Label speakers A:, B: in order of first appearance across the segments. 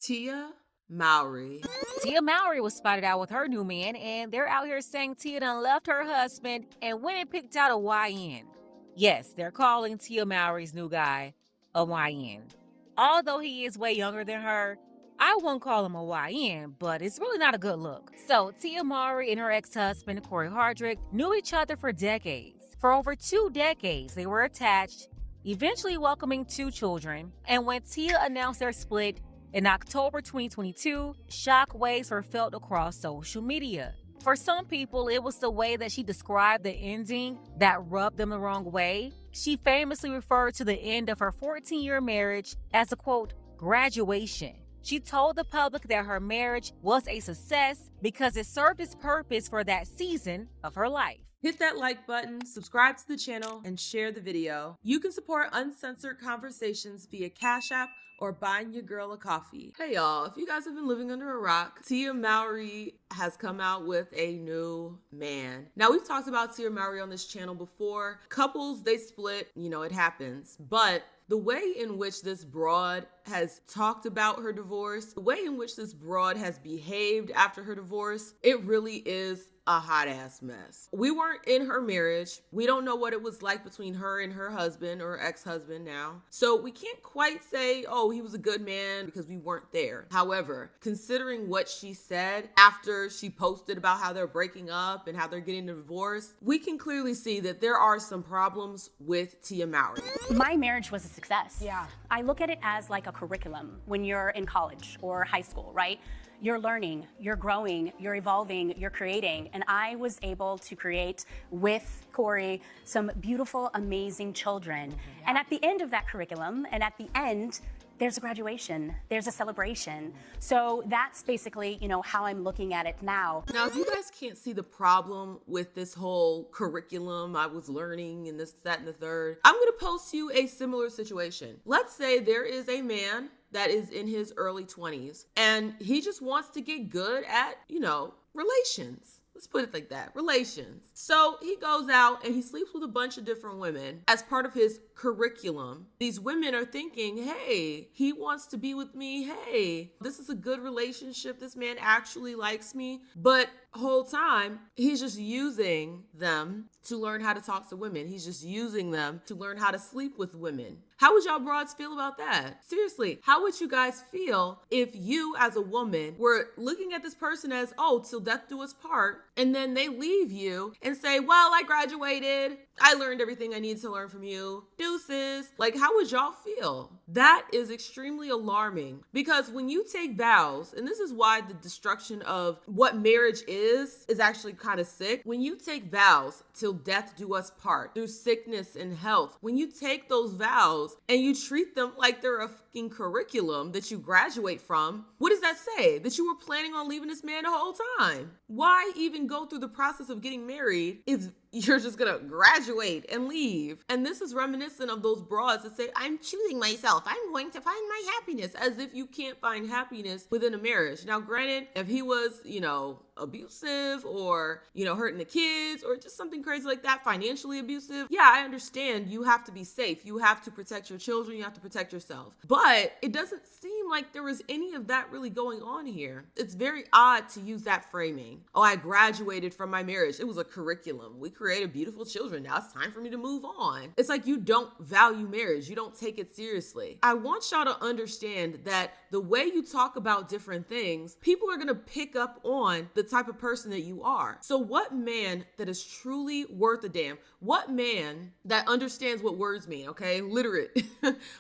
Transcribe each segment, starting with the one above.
A: Tia Mowry.
B: Tia Mowry was spotted out with her new man, and they're out here saying Tia done left her husband and went and picked out a YN. Yes, they're calling Tia Mowry's new guy a YN. Although he is way younger than her, I wouldn't call him a YN, but it's really not a good look. So, Tia Mowry and her ex-husband, Corey Hardrick, knew each other for decades. For over 2 decades, they were attached, eventually welcoming 2 children. And when Tia announced their split, in October 2022, shockwaves were felt across social media. For some people, it was the way that she described the ending that rubbed them the wrong way. She famously referred to the end of her 14-year marriage as a, quote, graduation. She told the public that her marriage was a success because it served its purpose for that season of her life.
A: Hit that like button, subscribe to the channel, and share the video. You can support uncensored conversations via Cash App or buying your girl a coffee. Hey y'all, if you guys have been living under a rock, Tia Mowry has come out with a new man. Now, we've talked about Tia Mowry on this channel before. Couples, they split, it happens. But the way in which this broad has talked about her divorce, the way in which this broad has behaved after her divorce, it really is a hot ass mess. We weren't in her marriage. We don't know what it was like between her and her husband or ex-husband now. So we can't quite say, oh, he was a good man because we weren't there. However, considering what she said after she posted about how they're breaking up and how they're getting a divorce, we can clearly see that there are some problems with Tia Mowry.
C: My marriage was a success.
D: Yeah.
C: I look at it as like a curriculum when you're in college or high school, right? You're learning, you're growing, you're evolving, you're creating. And I was able to create with Corey some beautiful, amazing children. And at the end of that curriculum, and at the end, there's a graduation, there's a celebration. So that's basically, how I'm looking at it now.
A: Now, if you guys can't see the problem with this whole curriculum I was learning and this, that, and the third, I'm gonna pose to you a similar situation. Let's say there is a man that is in his early 20s and he just wants to get good at, relations. Let's put it like that, relations. So he goes out and he sleeps with a bunch of different women as part of his curriculum. These women are thinking, hey, he wants to be with me. Hey, this is a good relationship. This man actually likes me. But whole time, he's just using them to learn how to talk to women. He's just using them to learn how to sleep with women. How would y'all broads feel about that? Seriously, how would you guys feel if you as a woman were looking at this person as, oh, till death do us part, and then they leave you and say, well, I graduated. I learned everything I need to learn from you. Deuces. Like, how would y'all feel? That is extremely alarming because when you take vows, and this is why the destruction of what marriage is actually kind of sick. When you take vows till death do us part, through sickness and health, when you take those vows and you treat them like they're a fucking curriculum that you graduate from, what does that say? That you were planning on leaving this man the whole time? Why even go through the process of getting married if you're just gonna graduate and leave? And this is reminiscent of those broads that say, I'm choosing myself. I'm going to find my happiness, as if you can't find happiness within a marriage. Now, granted, if he was, abusive or, hurting the kids or just something crazy like that, financially abusive, yeah, I understand you have to be safe. You have to protect your children. You have to protect yourself. But it doesn't seem like there was any of that really going on here. It's very odd to use that framing. Oh, I graduated from my marriage. It was a curriculum. We created beautiful children. Now it's time for me to move on. It's like you don't value marriage. You don't take it seriously. I want y'all to understand that the way you talk about different things, people are going to pick up on the type of person that you are. So what man that is truly worth a damn, what man that understands what words mean, okay? Literate.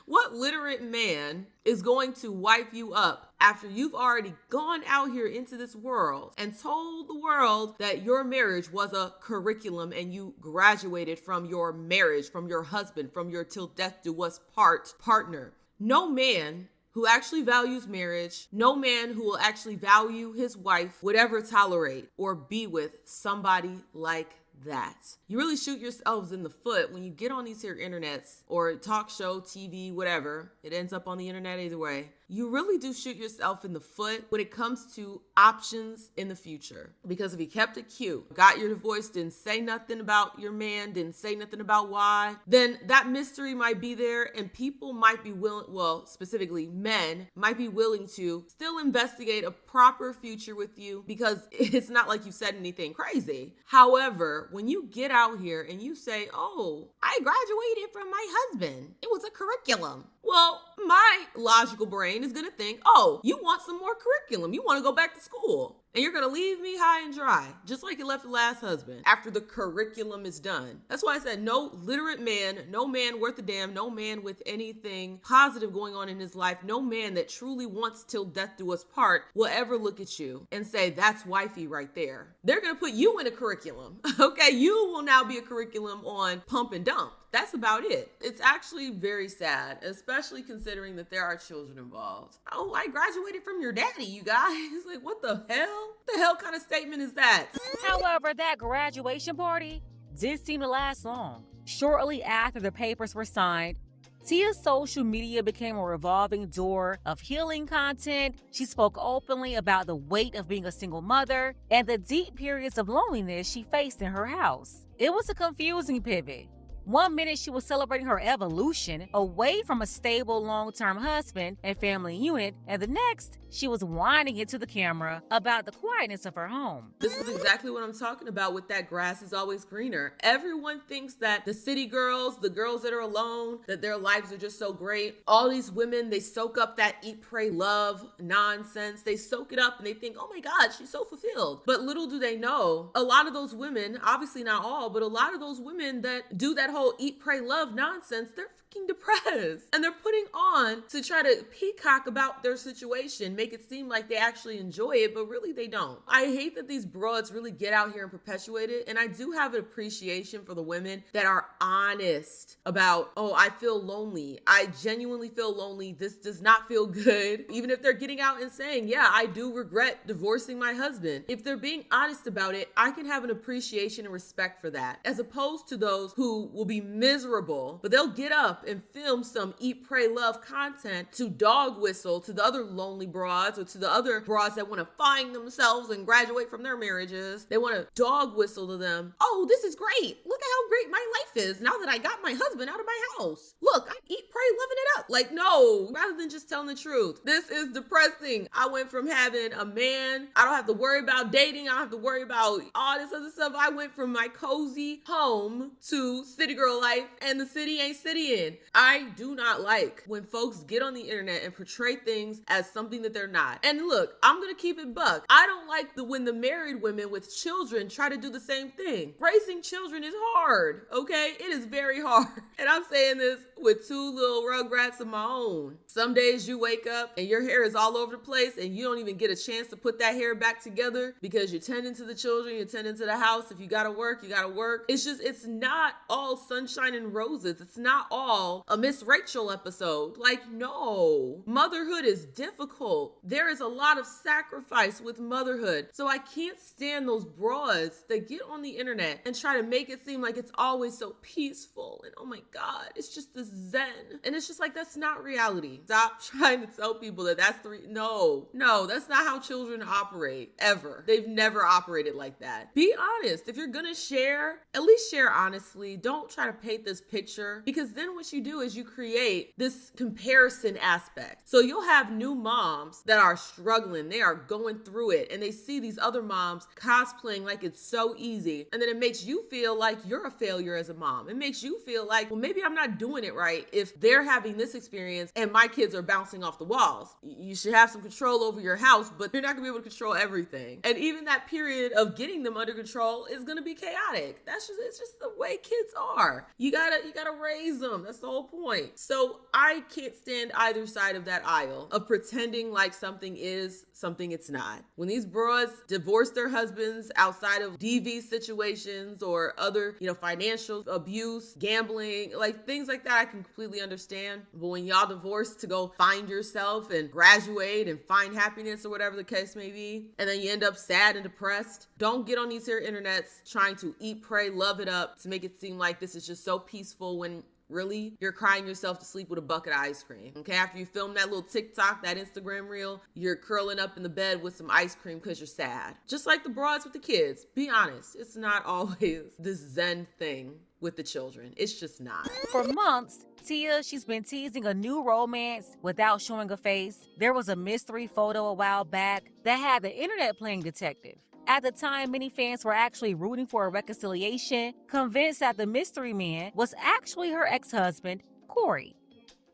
A: What literate man is going to wipe you up after you've already gone out here into this world and told the world that your marriage was a curriculum and you graduated from your marriage, from your husband, from your till death do us part partner? No man who actually values marriage, no man who will actually value his wife would ever tolerate or be with somebody like that. You really shoot yourselves in the foot when you get on these here internets or talk show, TV, whatever. It ends up on the internet either way. you really do shoot yourself in the foot when it comes to options in the future. Because if you kept it cute, got your divorce, didn't say nothing about your man, didn't say nothing about why, then that mystery might be there and people might be willing, well, specifically men, might be willing to still investigate a proper future with you because it's not like you said anything crazy. However, when you get out here and you say, oh, I graduated from my husband, it was a curriculum. Well, my logical brain is going to think, oh, you want some more curriculum. You want to go back to school. And you're going to leave me high and dry, just like you left the last husband after the curriculum is done. That's why I said no literate man, no man worth a damn, no man with anything positive going on in his life, no man that truly wants till death do us part will ever look at you and say, that's wifey right there. They're going to put you in a curriculum, okay? You will now be a curriculum on pump and dump. That's about it. It's actually very sad, especially considering that there are children involved. Oh, I graduated from your daddy, you guys. Like, what the hell? What the hell kind of statement is that?
B: However, that graduation party didn't seem to last long. Shortly after the papers were signed, Tia's social media became a revolving door of healing content. She spoke openly about the weight of being a single mother and the deep periods of loneliness she faced in her house. It was a confusing pivot. One minute she was celebrating her evolution away from a stable long-term husband and family unit, and the next, she was whining into the camera about the quietness of her home.
A: This is exactly what I'm talking about with that grass is always greener. Everyone thinks that the city girls, the girls that are alone, that their lives are just so great. All these women, they soak up that eat, pray, love nonsense. They soak it up and they think, oh my God, she's so fulfilled. But little do they know, a lot of those women, obviously not all, but a lot of those women that do that whole eat, pray, love nonsense, they're freaking depressed. And they're putting on to try to peacock about their situation, make it seem like they actually enjoy it, but really they don't. I hate that these broads really get out here and perpetuate it. And I do have an appreciation for the women that are honest about, oh, I feel lonely. I genuinely feel lonely. This does not feel good. Even if they're getting out and saying, yeah, I do regret divorcing my husband. If they're being honest about it, I can have an appreciation and respect for that, as opposed to those who will be miserable, but they'll get up and film some eat, pray, love content to dog whistle to the other lonely broads or to the other broads that want to find themselves and graduate from their marriages. They want to dog whistle to them. Oh, this is great. Look at how great my life is now that I got my husband out of my house. Look, I eat, pray, loving it up. Like, no, rather than just telling the truth. This is depressing. I went from having a man, I don't have to worry about dating, I don't have to worry about all this other stuff. I went from my cozy home to city girl life, and the city ain't citying. I do not like when folks get on the internet and portray things as something that they're not. And look, I'm gonna keep it buck. I don't like when the married women with children try to do the same thing. Raising children is hard, okay? It is very hard. And I'm saying this with two little rugrats of my own. Some days you wake up and your hair is all over the place and you don't even get a chance to put that hair back together because you're tending to the children, you're tending to the house. If you gotta work, you gotta work. It's not all sunshine and roses. It's not all a Miss Rachel episode. Like, no. Motherhood is difficult. There is a lot of sacrifice with motherhood. So I can't stand those broads that get on the internet and try to make it seem like it's always so peaceful. And oh my God, it's just this zen. And it's just like, that's not reality. Stop trying to tell people that that's no, that's not how children operate ever. They've never operated like that. Be honest. If you're gonna share, at least share honestly. Don't try to paint this picture, because then what you do is you create this comparison aspect. So you'll have new moms that are struggling. They are going through it and they see these other moms cosplaying like it's so easy. And then it makes you feel like you're a failure as a mom. It makes you feel like, well, maybe I'm not doing it right if they're having this experience and my kids are bouncing off the walls. You should have some control over your house, but you're not gonna be able to control everything. And even that period of getting them under control is gonna be chaotic. It's just the way kids are. You gotta raise them. That's the whole point. So I can't stand either side of that aisle of pretending like something is something it's not. When these broads divorce their husbands outside of DV situations or other, financial abuse, gambling, like things like that, I can completely understand. But when y'all divorce to go find yourself and graduate and find happiness or whatever the case may be, and then you end up sad and depressed, don't get on these here internets trying to eat, pray, love it up to make it seem like this is just so peaceful when Really? You're crying yourself to sleep with a bucket of ice cream. Okay, after you film that little TikTok, that Instagram reel, you're curling up in the bed with some ice cream because you're sad. Just like the broads with the kids. Be honest, it's not always this Zen thing with the children. It's just not.
B: For months, she's been teasing a new romance without showing a face. There was a mystery photo a while back that had the internet playing detective. At the time, many fans were actually rooting for a reconciliation, convinced that the mystery man was actually her ex-husband, Corey.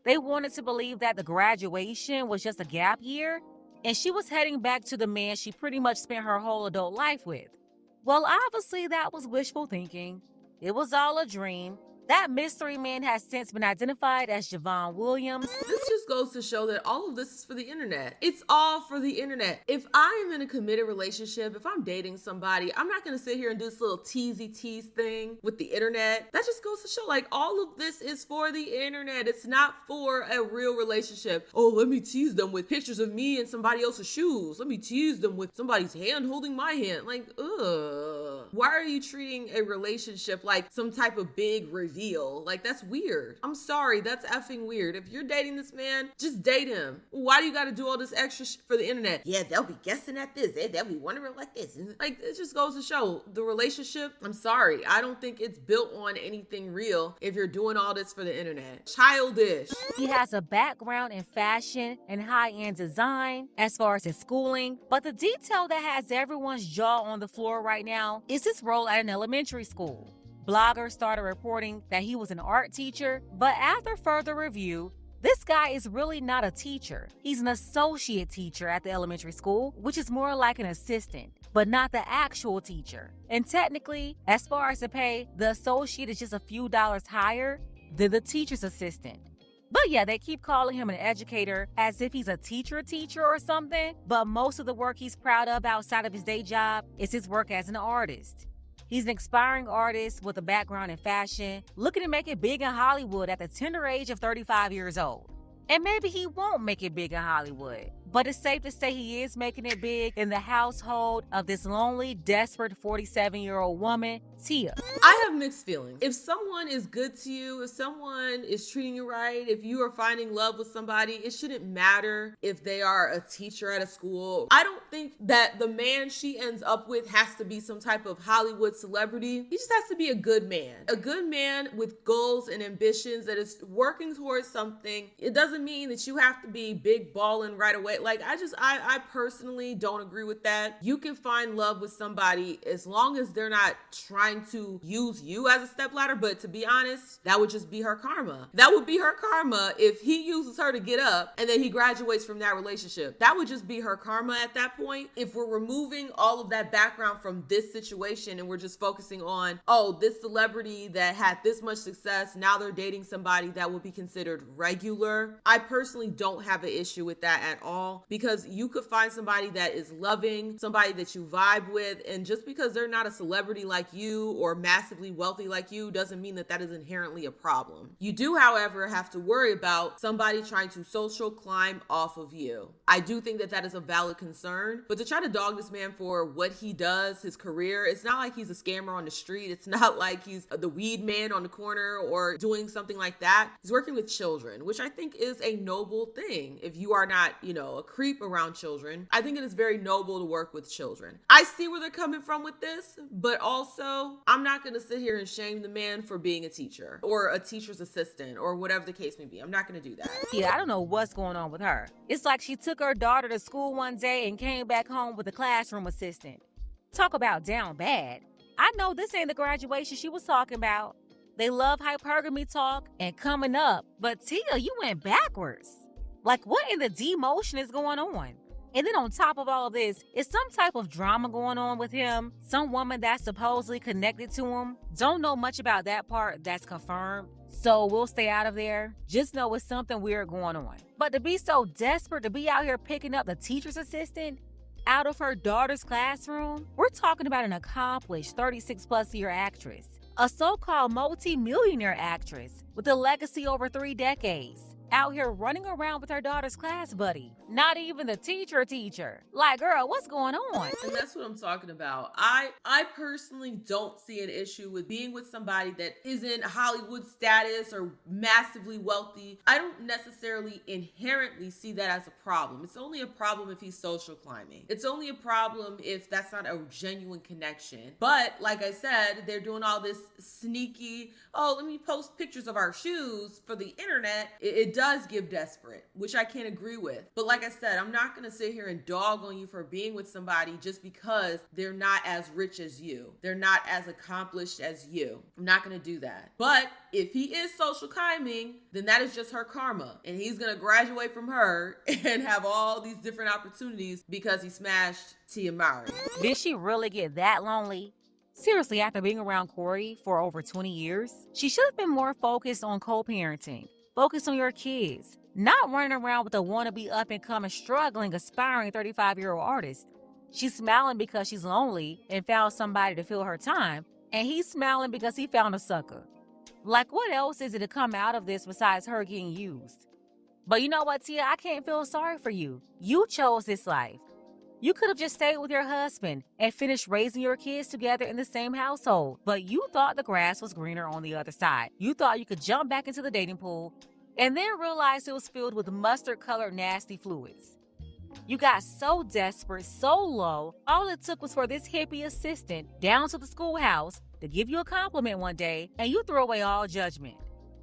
B: They wanted to believe that the graduation was just a gap year, and she was heading back to the man she pretty much spent her whole adult life with. Well, obviously that was wishful thinking. It was all a dream. That mystery man has since been identified as Javon Williams.
A: This just goes to show that all of this is for the internet. It's all for the internet. If I am in a committed relationship, if I'm dating somebody, I'm not gonna sit here and do this little teasy tease thing with the internet. That just goes to show, like, all of this is for the internet. It's not for a real relationship. Oh, let me tease them with pictures of me in somebody else's shoes. Let me tease them with somebody's hand holding my hand. Like, ugh. Why are you treating a relationship like some type of big reveal? Like, that's weird. I'm sorry, that's effing weird. If you're dating this man, just date him. Why do you gotta do all this extra shit for the internet? Yeah, they'll be guessing at this. They'll be wondering like this. Like, it just goes to show the relationship. I'm sorry, I don't think it's built on anything real if you're doing all this for the internet. Childish.
B: He has a background in fashion and high-end design as far as his schooling, but the detail that has everyone's jaw on the floor right now is his role at an elementary school. Bloggers started reporting that he was an art teacher, but after further review, this guy is really not a teacher. He's an associate teacher at the elementary school, which is more like an assistant, but not the actual teacher. And technically, as far as the pay, the associate is just a few dollars higher than the teacher's assistant. But yeah, they keep calling him an educator as if he's a teacher or something, but most of the work he's proud of outside of his day job is his work as an artist. He's an aspiring artist with a background in fashion, looking to make it big in Hollywood at the tender age of 35 years old. And maybe he won't make it big in Hollywood, but it's safe to say he is making it big in the household of this lonely, desperate 47-year-old woman, Tia.
A: I have mixed feelings. If someone is good to you, if someone is treating you right, if you are finding love with somebody, it shouldn't matter if they are a teacher at a school. I don't think that the man she ends up with has to be some type of Hollywood celebrity. He just has to be a good man. A good man with goals and ambitions that is working towards something. It doesn't mean that you have to be big balling right away. Like, I personally don't agree with that. You can find love with somebody as long as they're not trying to use you as a stepladder. But to be honest, that would just be her karma. That would be her karma if he uses her to get up and then he graduates from that relationship. That would just be her karma at that point. If we're removing all of that background from this situation and we're just focusing on, oh, this celebrity that had this much success, now they're dating somebody that would be considered regular. I personally don't have an issue with that at all, because you could find somebody that is loving, somebody that you vibe with, and just because they're not a celebrity like you or massively wealthy like you doesn't mean that that is inherently a problem. You do, however, have to worry about somebody trying to social climb off of you. I do think that that is a valid concern, but to try to dog this man for what he does, his career, it's not like he's a scammer on the street. It's not like he's the weed man on the corner or doing something like that. He's working with children, which I think is a noble thing. If you are not, a creep around children, I think it is very noble to work with children. I see where they're coming from with this, but also I'm not going to sit here and shame the man for being a teacher or a teacher's assistant or whatever the case may be. I'm not going to do that.
B: Yeah, I don't know what's going on with her. It's like she took her daughter to school one day and came back home with a classroom assistant. Talk about down bad. I know this ain't the graduation she was talking about. They love hypergamy talk and coming up, but Tia, you went backwards. Like, what in the demotion is going on? And then on top of all of this, is some type of drama going on with him? Some woman that's supposedly connected to him? Don't know much about that part that's confirmed, so we'll stay out of there. Just know it's something weird going on. But to be so desperate to be out here picking up the teacher's assistant out of her daughter's classroom, we're talking about an accomplished 36-plus year actress, a so-called multi-millionaire actress with a legacy over 3 decades. out here running around with her daughter's class buddy. Not even the teacher. Like, girl, what's going on?
A: And that's what I'm talking about. I personally don't see an issue with being with somebody that isn't Hollywood status or massively wealthy. I don't necessarily inherently see that as a problem. It's only a problem if he's social climbing. It's only a problem if that's not a genuine connection. But like I said, they're doing all this sneaky, oh, let me post pictures of our shoes for the internet. It does give desperate, which I can't agree with. But like I said, I'm not going to sit here and dog on you for being with somebody just because they're not as rich as you. They're not as accomplished as you. I'm not going to do that. But if he is social climbing, then that is just her karma. And he's going to graduate from her and have all these different opportunities because he smashed Tia Mowry.
B: Did she really get that lonely? Seriously, after being around Corey for over 20 years, she should have been more focused on co-parenting. Focus on your kids, not running around with a wannabe up-and-coming, struggling, aspiring 35-year-old artist. She's smiling because she's lonely and found somebody to fill her time, and he's smiling because he found a sucker. Like, what else is it to come out of this besides her getting used? But you know what, Tia? I can't feel sorry for you. You chose this life. You could have just stayed with your husband and finished raising your kids together in the same household. But you thought the grass was greener on the other side. You thought you could jump back into the dating pool and then realized it was filled with mustard-colored nasty fluids. You got so desperate, so low, all it took was for this hippie assistant down to the schoolhouse to give you a compliment one day, and you threw away all judgment.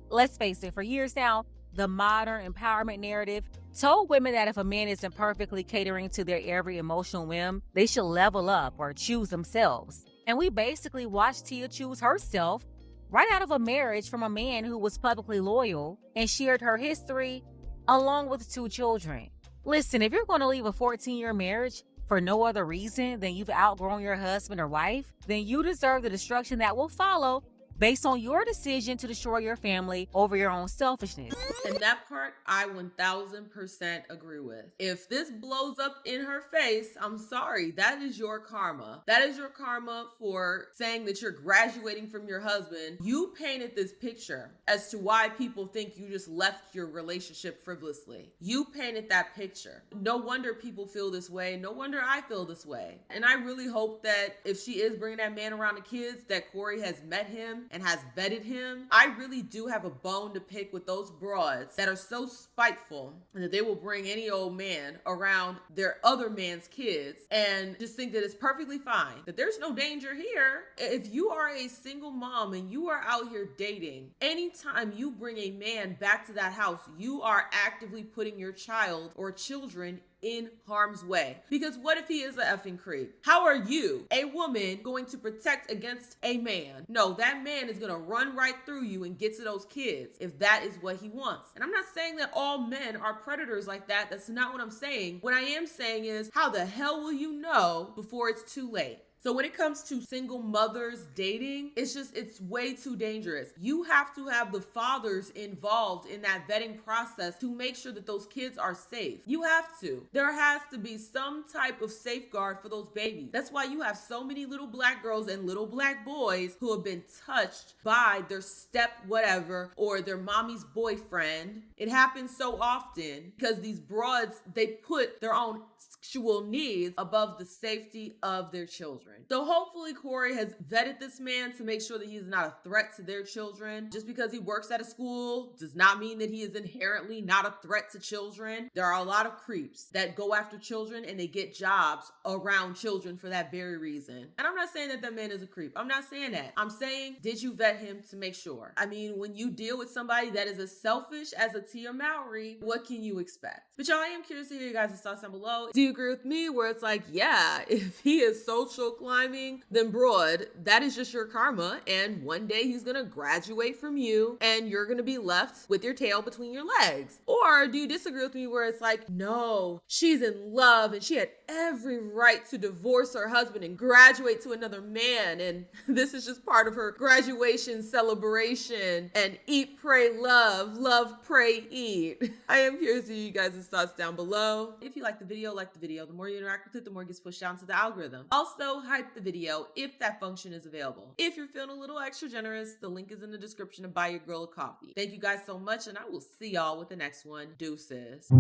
B: Let's face it, for years now, the modern empowerment narrative told women that if a man isn't perfectly catering to their every emotional whim, they should level up or choose themselves. And we basically watched Tia choose herself right out of a marriage from a man who was publicly loyal and shared her history along with 2 children. Listen, if you're going to leave a 14-year marriage for no other reason than you've outgrown your husband or wife, then you deserve the destruction that will follow based on your decision to destroy your family over your own selfishness.
A: And that part, I 1000% agree with. If this blows up in her face, I'm sorry, that is your karma. That is your karma for saying that you're graduating from your husband. You painted this picture as to why people think you just left your relationship frivolously. You painted that picture. No wonder people feel this way. No wonder I feel this way. And I really hope that if she is bringing that man around the kids, that Corey has met him and has vetted him. I really do have a bone to pick with those broads that are so spiteful that they will bring any old man around their other man's kids and just think that it's perfectly fine, that there's no danger here. If you are a single mom and you are out here dating, anytime you bring a man back to that house, you are actively putting your child or children in harm's way. Because what if he is a effing creep? How are you, a woman, going to protect against a man? No, that man is going to run right through you and get to those kids if that is what he wants. And I'm not saying that all men are predators like that. That's not what I'm saying. What I am saying is, how the hell will you know before it's too late? So when it comes to single mothers dating, it's way too dangerous. You have to have the fathers involved in that vetting process to make sure that those kids are safe. You have to. There has to be some type of safeguard for those babies. That's why you have so many little black girls and little black boys who have been touched by their step whatever or their mommy's boyfriend. It happens so often because these broads, they put their own sexual needs above the safety of their children. So hopefully Corey has vetted this man to make sure that he's not a threat to their children. Just because he works at a school does not mean that he is inherently not a threat to children. There are a lot of creeps that go after children and they get jobs around children for that very reason. And I'm not saying that man is a creep. I'm not saying that. I'm saying, did you vet him to make sure? I mean, when you deal with somebody that is as selfish as a Tia Mowry, what can you expect? But y'all, I am curious to hear you guys' thoughts down below. Do you agree with me where it's like, yeah, if he is social climbing, then broad, that is just your karma. And one day he's going to graduate from you and you're going to be left with your tail between your legs. Or do you disagree with me where it's like, no, she's in love and she had every right to divorce her husband and graduate to another man. And this is just part of her graduation celebration and eat, pray, love, pray, eat. I am curious to hear you guys' thoughts down below. If you like the video, like the video. The more you interact with it, the more it gets pushed down to the algorithm. Also, hype the video if that function is available. If you're feeling a little extra generous, the link is in the description to buy your girl a coffee. Thank you guys so much, and I will see y'all with the next one. Deuces.